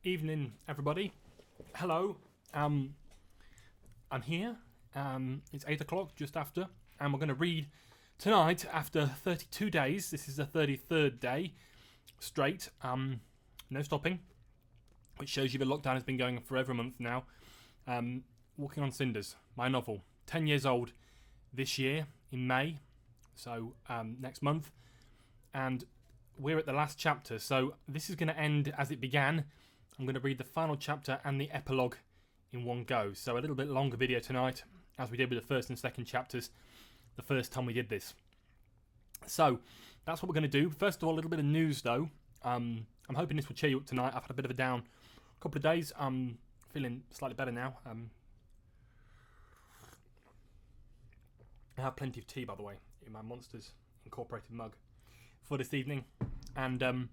Evening, everybody. Hello. I'm here. It's 8 o'clock, just after, and we're going to read tonight after 32 days. This is the 33rd day straight. No stopping, which shows you the lockdown has been going for over a month now. Walking on Cinders, my novel, 10 years old this year in May, so next month, and we're at the last chapter. So this is going to end as it began. I'm going to read the final chapter and the epilogue in one go. So a little bit longer video tonight, as we did with the first and second chapters the first time we did this. So that's what we're going to do. First of all, a little bit of news though. I'm hoping this will cheer you up tonight. I've had a bit of a down couple of days. I'm feeling slightly better now. I have plenty of tea, by the way, in my Monsters Incorporated mug for this evening, and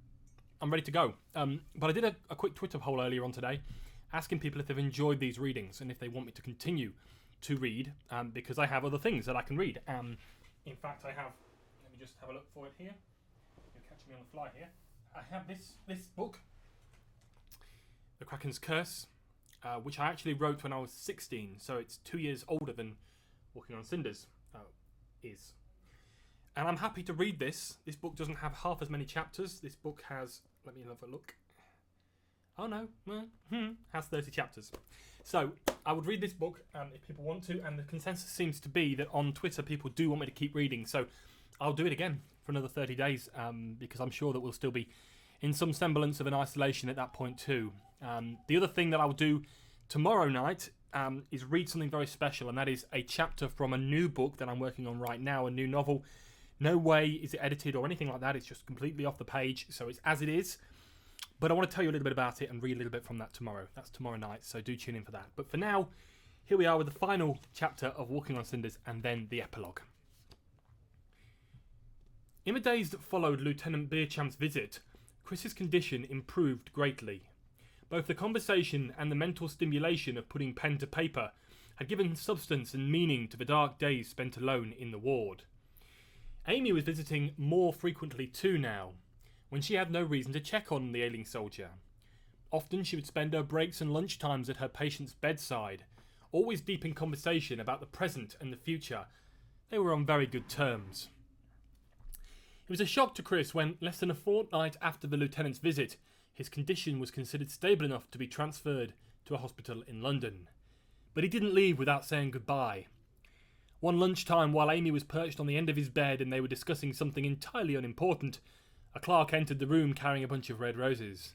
I'm ready to go. But I did a quick Twitter poll earlier on today, asking people if they've enjoyed these readings and if they want me to continue to read, because I have other things that I can read. In fact, I have. Let me just have a look for it here. You're catching me on the fly here. I have this book, The Kraken's Curse, which I actually wrote when I was 16, so it's 2 years older than Walking on Cinders is. And I'm happy to read this. This book doesn't have half as many chapters. This book has, let me have a look. Oh no, has 30 chapters. So I would read this book if people want to, and the consensus seems to be that on Twitter people do want me to keep reading. So I'll do it again for another 30 days because I'm sure that we'll still be in some semblance of an isolation at that point too. The other thing that I'll do tomorrow night is read something very special, and that is a chapter from a new book that I'm working on right now, a new novel. No way is it edited or anything like that. It's just completely off the page, so it's as it is. But I want to tell you a little bit about it and read a little bit from that tomorrow. That's tomorrow night, so do tune in for that. But for now, here we are with the final chapter of Walking on Cinders and then the epilogue. In the days that followed Lieutenant Beerchamp's visit, Chris's condition improved greatly. Both the conversation and the mental stimulation of putting pen to paper had given substance and meaning to the dark days spent alone in the ward. Amy was visiting more frequently too now, when she had no reason to check on the ailing soldier. Often she would spend her breaks and lunchtimes at her patient's bedside, always deep in conversation about the present and the future. They were on very good terms. It was a shock to Chris when, less than a fortnight after the lieutenant's visit, his condition was considered stable enough to be transferred to a hospital in London. But he didn't leave without saying goodbye. One lunchtime, while Amy was perched on the end of his bed and they were discussing something entirely unimportant, a clerk entered the room carrying a bunch of red roses.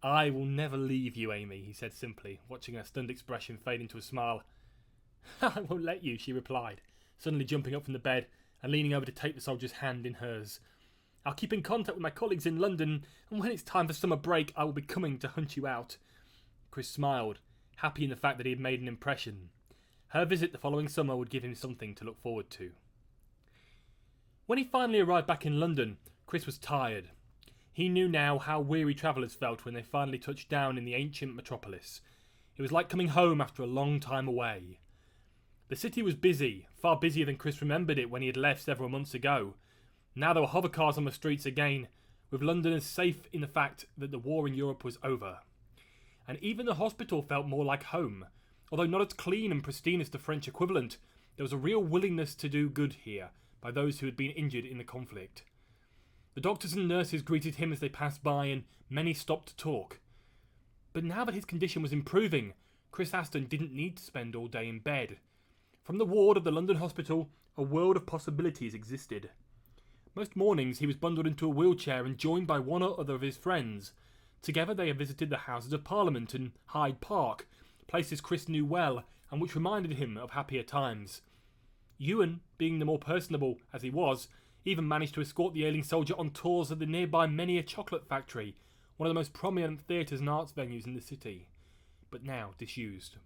"I will never leave you, Amy," he said simply, watching her stunned expression fade into a smile. "I won't let you," she replied, suddenly jumping up from the bed and leaning over to take the soldier's hand in hers. "I'll keep in contact with my colleagues in London, and when it's time for summer break, I will be coming to hunt you out." Chris smiled, happy in the fact that he had made an impression. Her visit the following summer would give him something to look forward to. When he finally arrived back in London, Chris was tired. He knew now how weary travellers felt when they finally touched down in the ancient metropolis. It was like coming home after a long time away. The city was busy, far busier than Chris remembered it when he had left several months ago. Now there were hovercars on the streets again, with Londoners safe in the fact that the war in Europe was over. And even the hospital felt more like home. Although not as clean and pristine as the French equivalent, there was a real willingness to do good here by those who had been injured in the conflict. The doctors and nurses greeted him as they passed by, and many stopped to talk. But now that his condition was improving, Chris Aston didn't need to spend all day in bed. From the ward of the London hospital, a world of possibilities existed. Most mornings he was bundled into a wheelchair and joined by one or other of his friends. Together they had visited the Houses of Parliament and Hyde Park, places Chris knew well and which reminded him of happier times. Ewan, being the more personable as he was, even managed to escort the ailing soldier on tours of the nearby Many Chocolate Factory, one of the most prominent theatres and arts venues in the city, but now disused.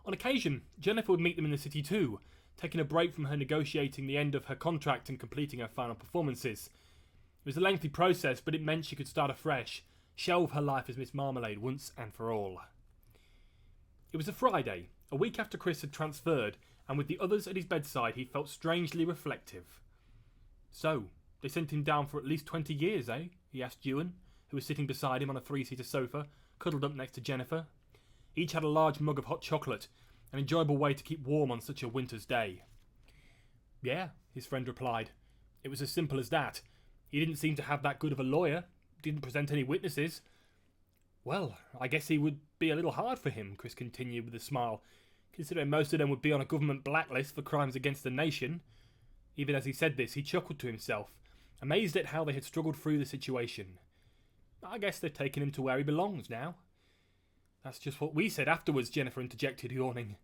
On occasion, Jennifer would meet them in the city too, taking a break from her negotiating the end of her contract and completing her final performances. It was a lengthy process, but it meant she could start afresh, shelve her life as Miss Marmalade once and for all. It was a Friday, a week after Chris had transferred, and with the others at his bedside he felt strangely reflective. "So, they sent him down for at least 20 years, eh?" he asked Ewan, who was sitting beside him on a three-seater sofa, cuddled up next to Jennifer. Each had a large mug of hot chocolate, an enjoyable way to keep warm on such a winter's day. Yeah, his friend replied. It was as simple as that. He didn't seem to have that good of a lawyer, didn't present any witnesses. Well, I guess he would be a little hard for him, Chris continued with a smile, considering most of them would be on a government blacklist for crimes against the nation. Even as he said this, he chuckled to himself, amazed at how they had struggled through the situation. I guess they've taken him to where he belongs now. That's just what we said afterwards, Jennifer interjected, yawning.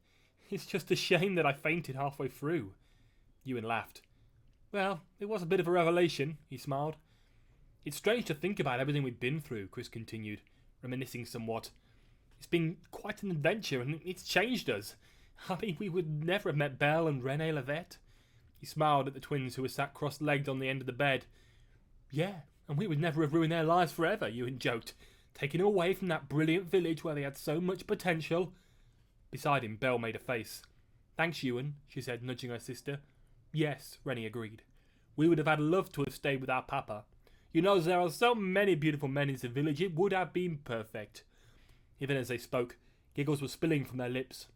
It's just a shame that I fainted halfway through. Ewan laughed. Well, it was a bit of a revelation, he smiled. It's strange to think about everything we've been through, Chris continued, reminiscing somewhat. It's been quite an adventure, and it's changed us. I mean, we would never have met Belle and Renee Levette. He smiled at the twins who were sat cross-legged on the end of the bed. Yeah, and we would never have ruined their lives forever, Ewan joked, taking them away from that brilliant village where they had so much potential. Beside him, Belle made a face. Thanks, Ewan, she said, nudging her sister. Yes, Rennie agreed. We would have had love to have stayed with our papa. You know, there are so many beautiful men in the village, it would have been perfect. Even as they spoke, giggles were spilling from their lips.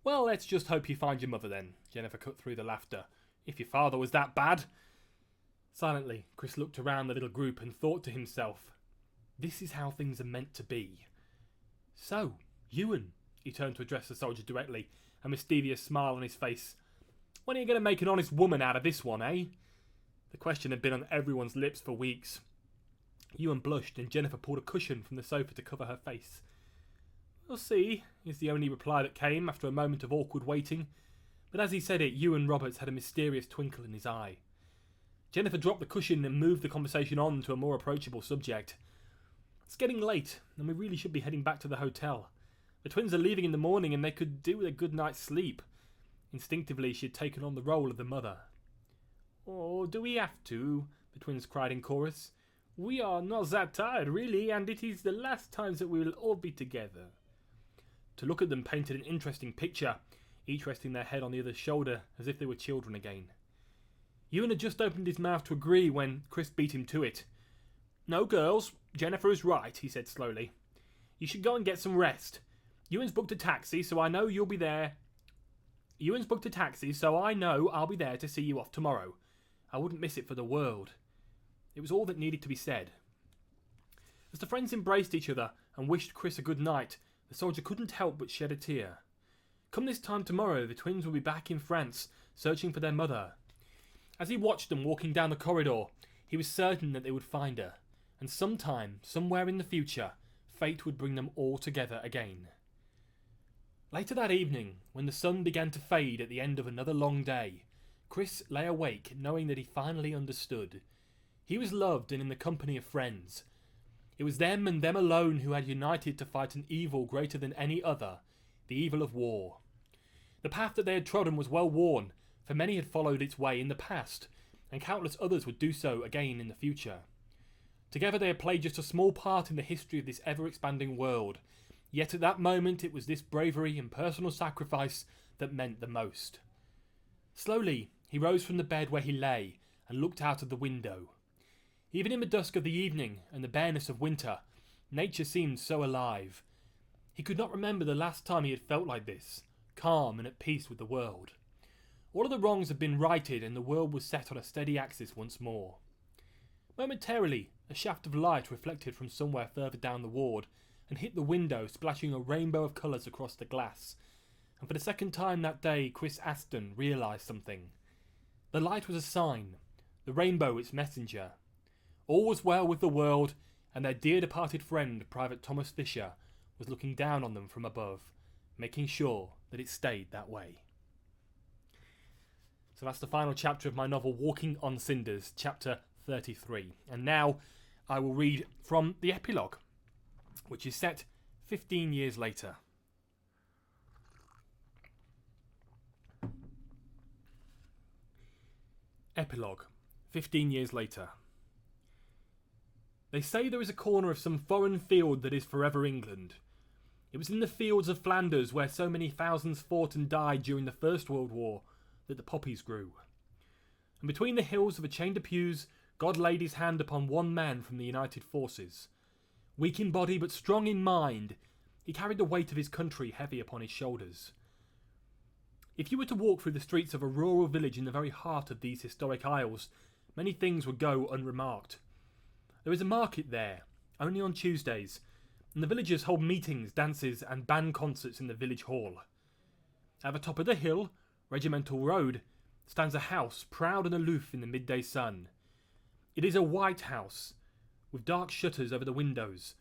Well, let's just hope you find your mother then, Jennifer cut through the laughter. If your father was that bad. Silently, Chris looked around the little group and thought to himself, this is how things are meant to be. So, Ewan, he turned to address the soldier directly, a mischievous smile on his face. When are you going to make an honest woman out of this one, eh? The question had been on everyone's lips for weeks. Ewan blushed and Jennifer pulled a cushion from the sofa to cover her face. We'll see, is the only reply that came after a moment of awkward waiting. But as he said it, Ewan Roberts had a mysterious twinkle in his eye. Jennifer dropped the cushion and moved the conversation on to a more approachable subject. It's getting late, and we really should be heading back to the hotel. The twins are leaving in the morning and they could do with a good night's sleep. Instinctively, she had taken on the role of the mother. Oh, do we have to? The twins cried in chorus. We are not that tired, really, and it is the last time that we will all be together. To look at them painted an interesting picture, each resting their head on the other's shoulder as if they were children again. Ewan had just opened his mouth to agree when Chris beat him to it. No, girls, Jennifer is right, he said slowly. You should go and get some rest. Ewan's booked a taxi, so I know you'll be there. Ewan's booked a taxi, so I know I'll be there to see you off tomorrow. I wouldn't miss it for the world. It was all that needed to be said. As the friends embraced each other and wished Chris a good night, the soldier couldn't help but shed a tear. Come this time tomorrow, the twins will be back in France, searching for their mother. As he watched them walking down the corridor, he was certain that they would find her, and sometime, somewhere in the future, fate would bring them all together again. Later that evening, when the sun began to fade at the end of another long day, Chris lay awake knowing that he finally understood. He was loved and in the company of friends. It was them and them alone who had united to fight an evil greater than any other, the evil of war. The path that they had trodden was well worn, for many had followed its way in the past, and countless others would do so again in the future. Together they had played just a small part in the history of this ever-expanding world, yet at that moment it was this bravery and personal sacrifice that meant the most. Slowly, he rose from the bed where he lay and looked out of the window. Even in the dusk of the evening and the bareness of winter, nature seemed so alive. He could not remember the last time he had felt like this, calm and at peace with the world. All of the wrongs had been righted and the world was set on a steady axis once more. Momentarily, a shaft of light reflected from somewhere further down the ward and hit the window, splashing a rainbow of colours across the glass. And for the second time that day, Chris Aston realised something. The light was a sign, the rainbow its messenger. All was well with the world, and their dear departed friend, Private Thomas Fisher, was looking down on them from above, making sure that it stayed that way. So that's the final chapter of my novel Walking on Cinders, chapter 33. And now I will read from the epilogue, which is set 15 years later. Epilogue, 15 years later. They say there is a corner of some foreign field that is forever England. It was in the fields of Flanders where so many thousands fought and died during the First World War that the poppies grew. And between the hills of a chain de pews God laid his hand upon one man from the United Forces. Weak in body but strong in mind, he carried the weight of his country heavy upon his shoulders. If you were to walk through the streets of a rural village in the very heart of these historic isles, many things would go unremarked. There is a market there, only on Tuesdays, and the villagers hold meetings, dances, and band concerts in the village hall. At the top of the hill, Regimental Road, stands a house proud and aloof in the midday sun. It is a white house, with dark shutters over the windows.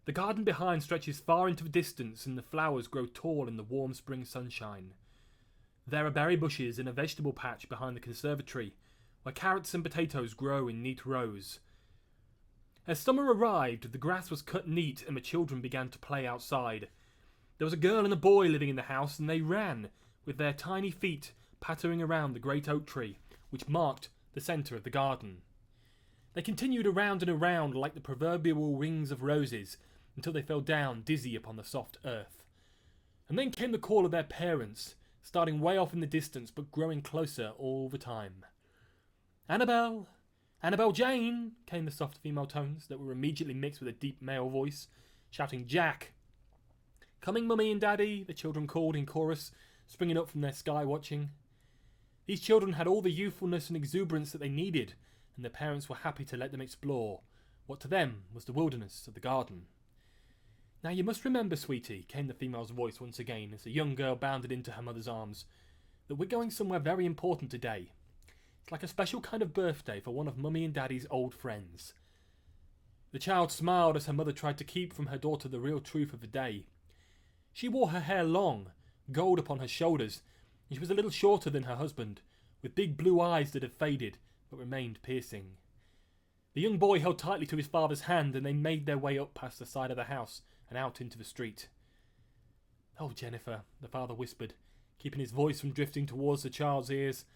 The garden behind stretches far into the distance, and the flowers grow tall in the warm spring sunshine. There are berry bushes and a vegetable patch behind the conservatory, where carrots and potatoes grow in neat rows. As summer arrived, the grass was cut neat and the children began to play outside. There was a girl and a boy living in the house, and they ran, with their tiny feet pattering around the great oak tree, which marked the centre of the garden. They continued around and around like the proverbial rings of roses, until they fell down dizzy upon the soft earth. And then came the call of their parents, starting way off in the distance but growing closer all the time. "Annabelle! Annabelle Jane!" came the soft female tones that were immediately mixed with a deep male voice, shouting "Jack!" "Coming, Mummy and Daddy!" the children called in chorus, springing up from their sky watching. These children had all the youthfulness and exuberance that they needed, and their parents were happy to let them explore what to them was the wilderness of the garden. "Now you must remember, sweetie," came the female's voice once again as the young girl bounded into her mother's arms, "that we're going somewhere very important today. It's like a special kind of birthday for one of Mummy and Daddy's old friends." The child smiled as her mother tried to keep from her daughter the real truth of the day. She wore her hair long, gold upon her shoulders, and she was a little shorter than her husband, with big blue eyes that had faded but remained piercing. The young boy held tightly to his father's hand, and they made their way up past the side of the house and out into the street. "Oh, Jennifer," the father whispered, keeping his voice from drifting towards the child's ears.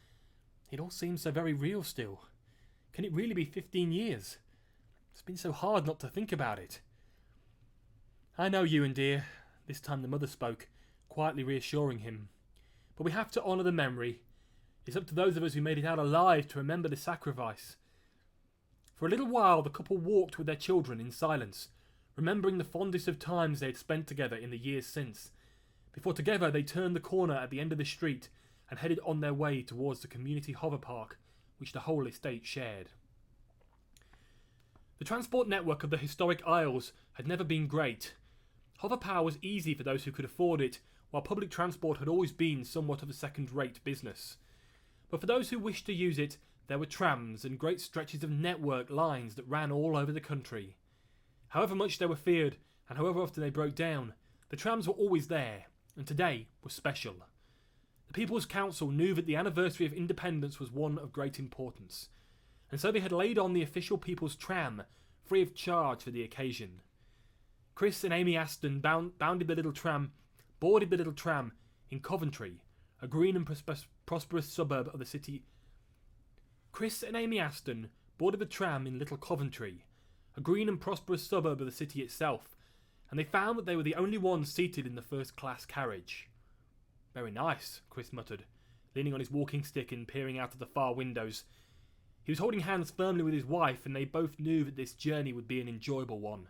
"It all seems so very real still. Can it really be 15 years? It's been so hard not to think about it." "I know, Ewan dear," this time the mother spoke, quietly reassuring him. "But we have to honour the memory. It's up to those of us who made it out alive to remember the sacrifice." For a little while the couple walked with their children in silence, remembering the fondest of times they had spent together in the years since, before together they turned the corner at the end of the street and headed on their way towards the community hover park which the whole estate shared. The transport network of the historic Isles had never been great. Hover power was easy for those who could afford it, while public transport had always been somewhat of a second-rate business. But for those who wished to use it, there were trams and great stretches of network lines that ran all over the country. However much they were feared, and however often they broke down, the trams were always there, and today was special. The People's Council knew that the anniversary of independence was one of great importance, and so they had laid on the official People's Tram, free of charge for the occasion. Chris and Amy Aston boarded the little tram in Coventry, a green and prosperous suburb of the city. Chris and Amy Aston boarded the tram in Little Coventry, a green and prosperous suburb of the city itself, and they found that they were the only ones seated in the first-class carriage. "Very nice," Chris muttered, leaning on his walking stick and peering out of the far windows. He was holding hands firmly with his wife, and they both knew that this journey would be an enjoyable one.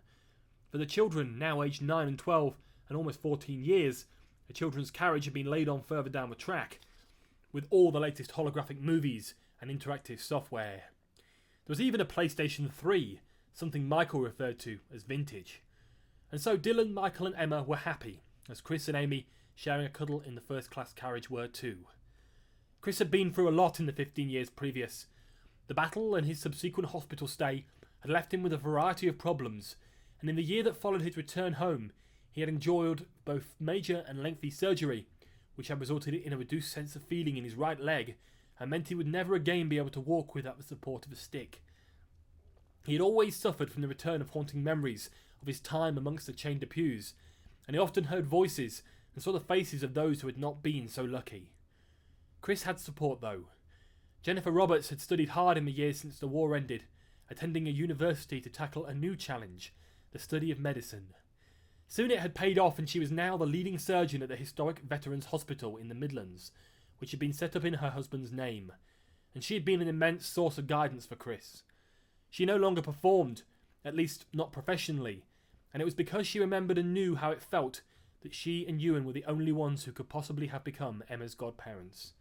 For the children, now aged 9 and 12, and almost 14 years, the children's carriage had been laid on further down the track, with all the latest holographic movies and interactive software. There was even a PlayStation 3, something Michael referred to as vintage. And so Dylan, Michael and Emma were happy, as Chris and Amy, sharing a cuddle in the first-class carriage, were too. Chris had been through a lot in the 15 years previous. The battle and his subsequent hospital stay had left him with a variety of problems, and in the year that followed his return home, he had endured both major and lengthy surgery, which had resulted in a reduced sense of feeling in his right leg, and meant he would never again be able to walk without the support of a stick. He had always suffered from the return of haunting memories of his time amongst the chained pews, and he often heard voices and saw the faces of those who had not been so lucky. Chris had support though. Jennifer Roberts had studied hard in the years since the war ended, attending a university to tackle a new challenge, the study of medicine. Soon it had paid off, and she was now the leading surgeon at the historic Veterans Hospital in the Midlands, which had been set up in her husband's name. and she had been an immense source of guidance for Chris. She no longer performed, at least not professionally, and it was because she remembered and knew how it felt that she and Ewan were the only ones who could possibly have become Emma's godparents.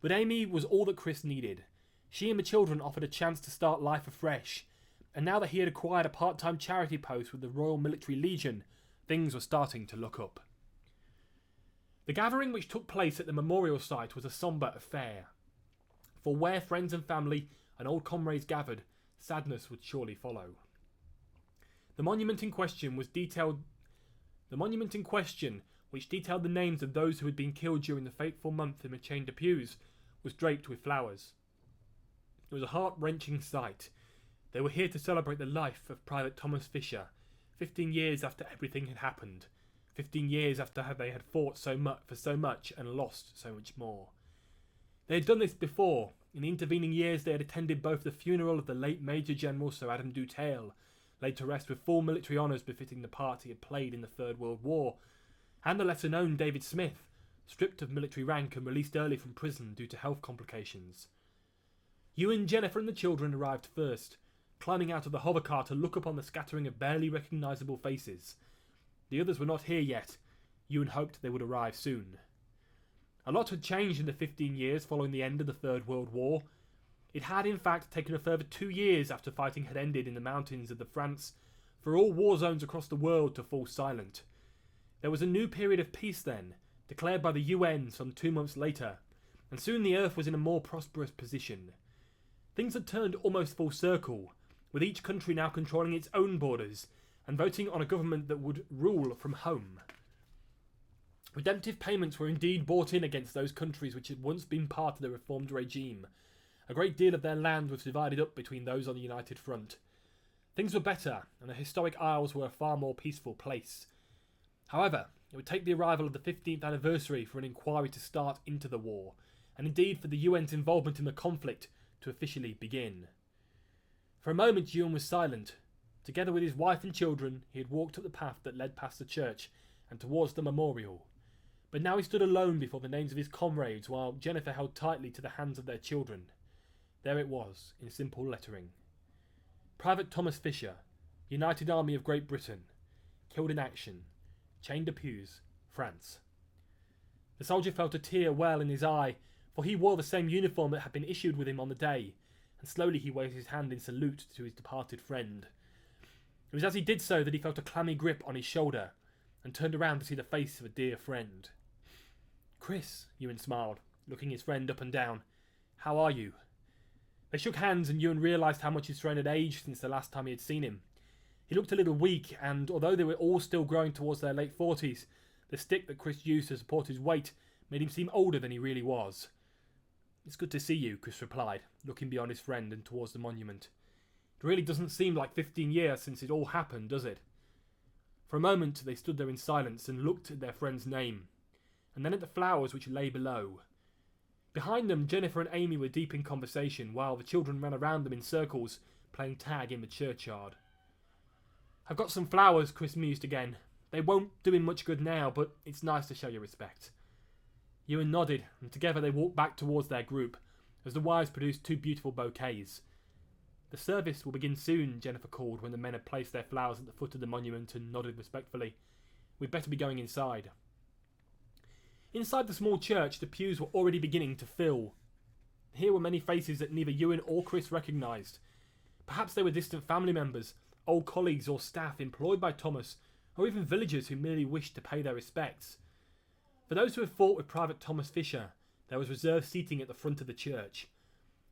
But Amy was all that Chris needed. She and the children offered a chance to start life afresh, and now that he had acquired a part-time charity post with the Royal Military Legion, things were starting to look up. The gathering which took place at the memorial site was a sombre affair. For where friends and family and old comrades gathered, sadness would surely follow. The monument in question, which detailed the names of those who had been killed during the fateful month in the chained pews, was draped with flowers. It was a heart-wrenching sight. They were here to celebrate the life of Private Thomas Fisher, 15 years after everything had happened, 15 years after they had fought for so much and lost so much more. They had done this before. In the intervening years they had attended both the funeral of the late Major General Sir Adam Dutale, laid to rest with full military honours befitting the part he had played in the Third World War, and the lesser-known David Smith, stripped of military rank and released early from prison due to health complications. Ewan, Jennifer and the children arrived first, climbing out of the hovercar to look upon the scattering of barely recognisable faces. The others were not here yet. Ewan hoped they would arrive soon. A lot had changed in the 15 years following the end of the Third World War. It had in fact taken a further 2 years after fighting had ended in the mountains of France for all war zones across the world to fall silent. There was a new period of peace then, declared by the UN some 2 months later, and soon the Earth was in a more prosperous position. Things had turned almost full circle, with each country now controlling its own borders and voting on a government that would rule from home. Redemptive payments were indeed brought in against those countries which had once been part of the reformed regime. A great deal of their land was divided up between those on the United Front. Things were better, and the historic Isles were a far more peaceful place. However, it would take the arrival of the 15th anniversary for an inquiry to start into the war, and indeed for the UN's involvement in the conflict to officially begin. For a moment Ewan was silent. Together with his wife and children, he had walked up the path that led past the church and towards the memorial. But now he stood alone before the names of his comrades, while Jennifer held tightly to the hands of their children. There it was, in simple lettering. Private Thomas Fisher, United Army of Great Britain, killed in action, chained to pews, France. The soldier felt a tear well in his eye, for he wore the same uniform that had been issued with him on the day, and slowly he waved his hand in salute to his departed friend. It was as he did so that he felt a clammy grip on his shoulder, and turned around to see the face of a dear friend. "Chris," Ewan smiled, looking his friend up and down. "How are you?" They shook hands, and Ewan realised how much his friend had aged since the last time he had seen him. He looked a little weak, and although they were all still growing towards their late 40s, the stick that Chris used to support his weight made him seem older than he really was. "It's good to see you," Chris replied, looking beyond his friend and towards the monument. "It really doesn't seem like 15 years since it all happened, does it?" For a moment they stood there in silence and looked at their friend's name, and then at the flowers which lay below. Behind them, Jennifer and Amy were deep in conversation, while the children ran around them in circles, playing tag in the churchyard. "I've got some flowers," Chris mused again. "They won't do him much good now, but it's nice to show your respect." Ewan nodded, and together they walked back towards their group, as the wives produced 2 beautiful bouquets. "The service will begin soon," Jennifer called when the men had placed their flowers at the foot of the monument and nodded respectfully. "We'd better be going inside." Inside the small church, the pews were already beginning to fill. Here were many faces that neither Ewan or Chris recognised. Perhaps they were distant family members, old colleagues or staff employed by Thomas, or even villagers who merely wished to pay their respects. For those who had fought with Private Thomas Fisher, there was reserved seating at the front of the church.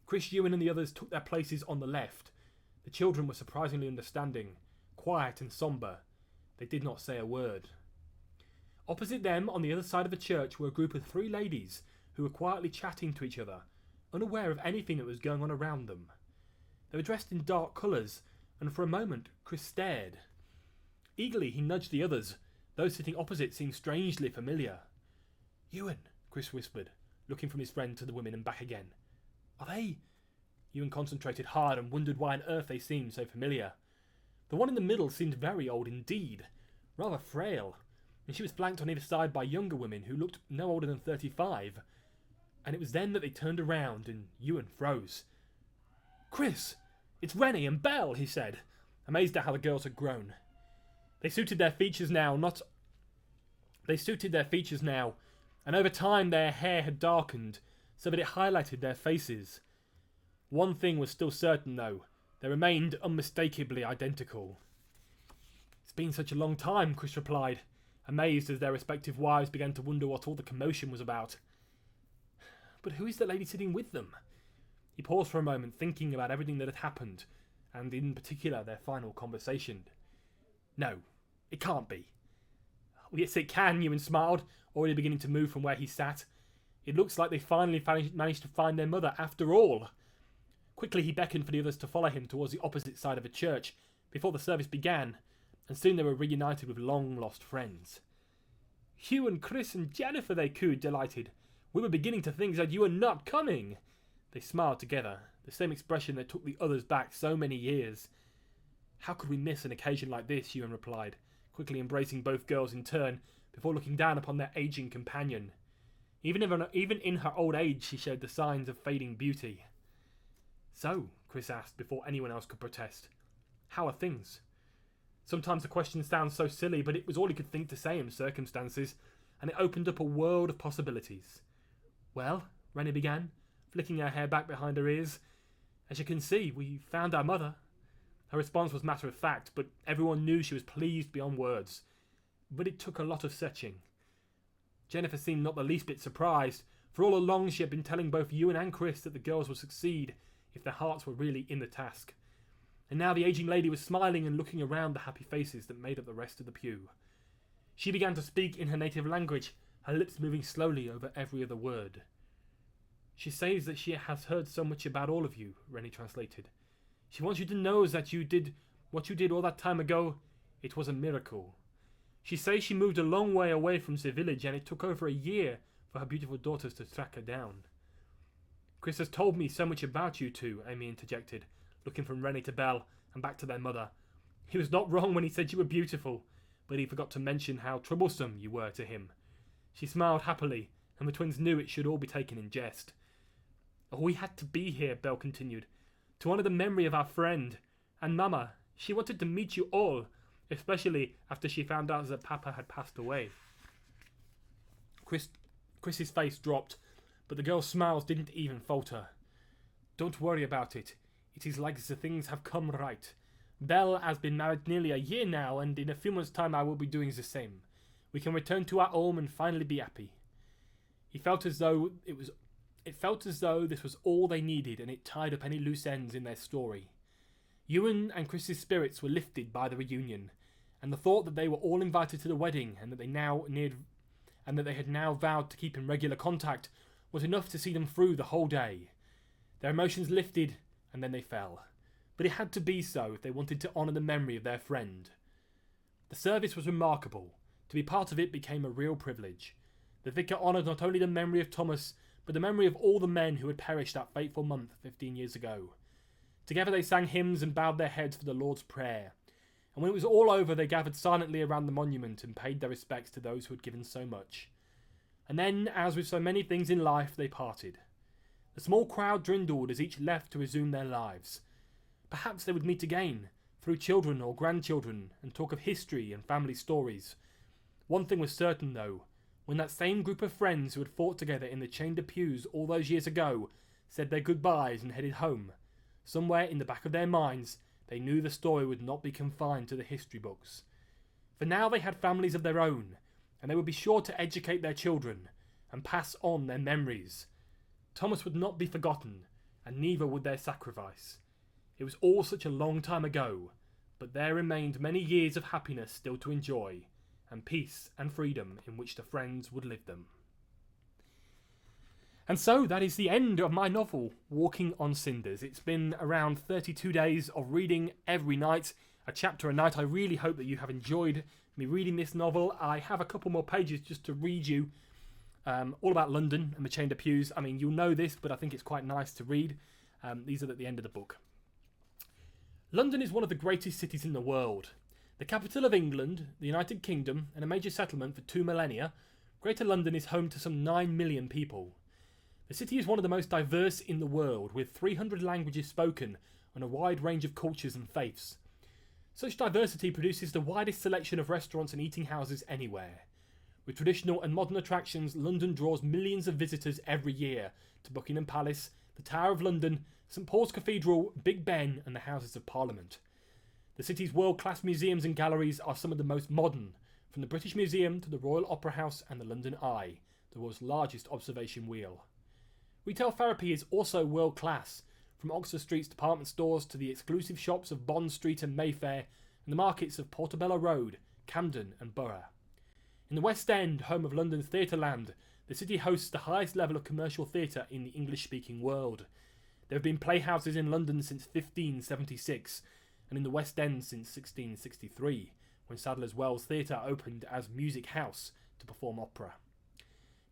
Chris, Ewan and the others took their places on the left. The children were surprisingly understanding, quiet and sombre. They did not say a word. Opposite them, on the other side of the church, were a group of 3 ladies who were quietly chatting to each other, unaware of anything that was going on around them. They were dressed in dark colours, and for a moment Chris stared. Eagerly he nudged the others. Those sitting opposite seemed strangely familiar. "Ewan," Chris whispered, looking from his friend to the women and back again. "Are they—" Ewan concentrated hard and wondered why on earth they seemed so familiar. The one in the middle seemed very old indeed, rather frail, and she was flanked on either side by younger women who looked no older than 35. And it was then that they turned around and Ewan froze. "Chris, it's Rennie and Belle," he said, amazed at how the girls had grown. They suited their features now, and over time their hair had darkened so that it highlighted their faces. One thing was still certain though, they remained unmistakably identical. "It's been such a long time," Chris replied, amazed as their respective wives began to wonder what all the commotion was about. "But who is the lady sitting with them?" He paused for a moment, thinking about everything that had happened, and in particular their final conversation. "No, it can't be." "Yes, it can," Ewan smiled, already beginning to move from where he sat. "It looks like they finally managed to find their mother after all." Quickly he beckoned for the others to follow him towards the opposite side of the church before the service began, and soon they were reunited with long-lost friends. "You and Chris and Jennifer," they cooed, delighted. "We were beginning to think that you were not coming." They smiled together, the same expression that took the others back so many years. "How could we miss an occasion like this?" Ewan replied, quickly embracing both girls in turn before looking down upon their aging companion. Even in her old age she showed the signs of fading beauty. "So," Chris asked before anyone else could protest, "how are things?" Sometimes the question sounds so silly, but it was all he could think to say in the circumstances, and it opened up a world of possibilities. "Well," Rennie began, flicking her hair back behind her ears, "as you can see, we found our mother." Her response was matter of fact, but everyone knew she was pleased beyond words. But it took a lot of searching. Jennifer seemed not the least bit surprised, for all along she had been telling both Ewan and Chris that the girls would succeed if their hearts were really in the task. And now the aging lady was smiling and looking around the happy faces that made up the rest of the pew. She began to speak in her native language, her lips moving slowly over every other word. "She says that she has heard so much about all of you," Rennie translated. "She wants you to know that you did what you did all that time ago. It was a miracle. She says she moved a long way away from the village and it took over a year for her beautiful daughters to track her down." "Chris has told me so much about you two," Amy interjected, looking from Rennie to Belle and back to their mother. "He was not wrong when he said you were beautiful, but he forgot to mention how troublesome you were to him." She smiled happily, and the twins knew it should all be taken in jest. "Oh, we had to be here," Belle continued, "to honour the memory of our friend. And Mama, she wanted to meet you all, especially after she found out that Papa had passed away." Chris's face dropped, but the girls' smiles didn't even falter. "Don't worry about it. It is like the things have come right. Belle has been married nearly a year now, and in a few months' time I will be doing the same. We can return to our home and finally be happy." It felt as though this was all they needed, and it tied up any loose ends in their story. Ewan and Chris's spirits were lifted by the reunion, and the thought that they were all invited to the wedding and that they had now vowed to keep in regular contact was enough to see them through the whole day. Their emotions lifted, and then they fell. But it had to be so if they wanted to honour the memory of their friend. The service was remarkable. To be part of it became a real privilege. The vicar honoured not only the memory of Thomas, but the memory of all the men who had perished that fateful month 15 years ago. Together they sang hymns and bowed their heads for the Lord's Prayer. And when it was all over, they gathered silently around the monument and paid their respects to those who had given so much. And then, as with so many things in life, they parted. The small crowd dwindled as each left to resume their lives. Perhaps they would meet again, through children or grandchildren, and talk of history and family stories. One thing was certain, though. When that same group of friends who had fought together in the chamber pews all those years ago said their goodbyes and headed home, somewhere in the back of their minds, they knew the story would not be confined to the history books. For now they had families of their own, and they would be sure to educate their children and pass on their memories. Thomas would not be forgotten, and neither would their sacrifice. It was all such a long time ago, but there remained many years of happiness still to enjoy, and peace and freedom in which the friends would live them. And so that is the end of my novel, Walking on Cinders. It's been around 32 days of reading every night, a chapter a night. I really hope that you have enjoyed me reading this novel. I have a couple more pages just to read you, all about London and the Chamber Pews. I mean, you'll know this, but I think it's quite nice to read. These are at the end of the book. London is one of the greatest cities in the world. The capital of England, the United Kingdom, and a major settlement for 2 millennia, Greater London is home to some 9 million people. The city is one of the most diverse in the world, with 300 languages spoken and a wide range of cultures and faiths. Such diversity produces the widest selection of restaurants and eating houses anywhere. With traditional and modern attractions, London draws millions of visitors every year to Buckingham Palace, the Tower of London, St Paul's Cathedral, Big Ben and the Houses of Parliament. The city's world-class museums and galleries are some of the most modern, from the British Museum to the Royal Opera House and the London Eye, the world's largest observation wheel. Retail therapy is also world-class, from Oxford Street's department stores to the exclusive shops of Bond Street and Mayfair and the markets of Portobello Road, Camden and Borough. In the West End, home of London's Theatreland, the city hosts the highest level of commercial theatre in the English-speaking world. There have been playhouses in London since 1576 and in the West End since 1663, when Sadler's Wells Theatre opened as Music House to perform opera.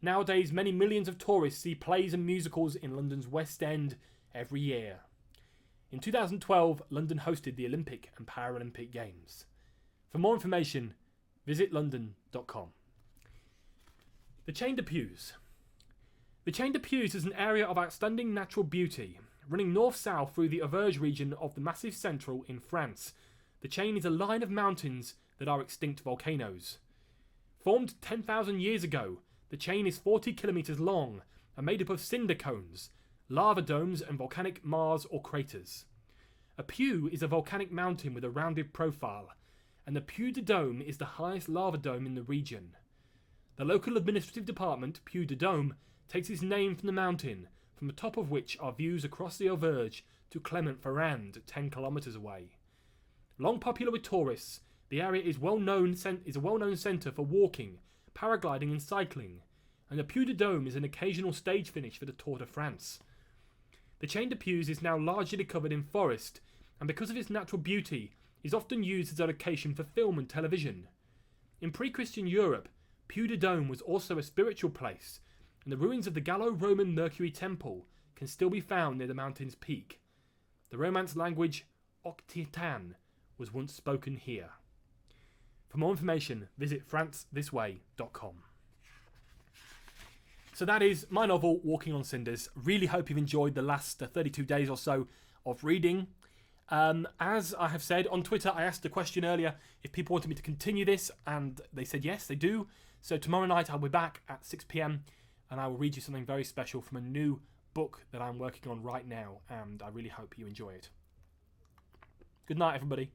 Nowadays, many millions of tourists see plays and musicals in London's West End every year. In 2012, London hosted the Olympic and Paralympic Games. For more information, visit london.com. The Chain de Pews. The Chain de Pews is an area of outstanding natural beauty, running north-south through the Auvergne region of the Massif Central in France. The chain is a line of mountains that are extinct volcanoes. Formed 10,000 years ago, the chain is 40 kilometres long and made up of cinder cones, lava domes and volcanic maars or craters. A pew is a volcanic mountain with a rounded profile, and the Puy de Dôme is the highest lava dome in the region. The local administrative department, Puy de Dôme, takes its name from the mountain, from the top of which are views across the Auvergne to Clermont-Ferrand, 10 kilometres away. Long popular with tourists, the area is a well-known centre for walking, paragliding and cycling, and the Puy de Dôme is an occasional stage finish for the Tour de France. The Chain de Pews is now largely covered in forest, and because of its natural beauty, is often used as a location for film and television. In pre-Christian Europe, Puy de Dôme was also a spiritual place, and the ruins of the Gallo-Roman Mercury Temple can still be found near the mountain's peak. The Romance language Occitan was once spoken here. For more information, visit francethisway.com. So that is my novel, Walking on Cinders. Really hope you've enjoyed the last 32 days or so of reading. As I have said on Twitter, I asked a question earlier if people wanted me to continue this, and they said yes, they do. So tomorrow night I'll be back at 6 p.m. and I will read you something very special from a new book that I'm working on right now, and I really hope you enjoy it. Good night, everybody.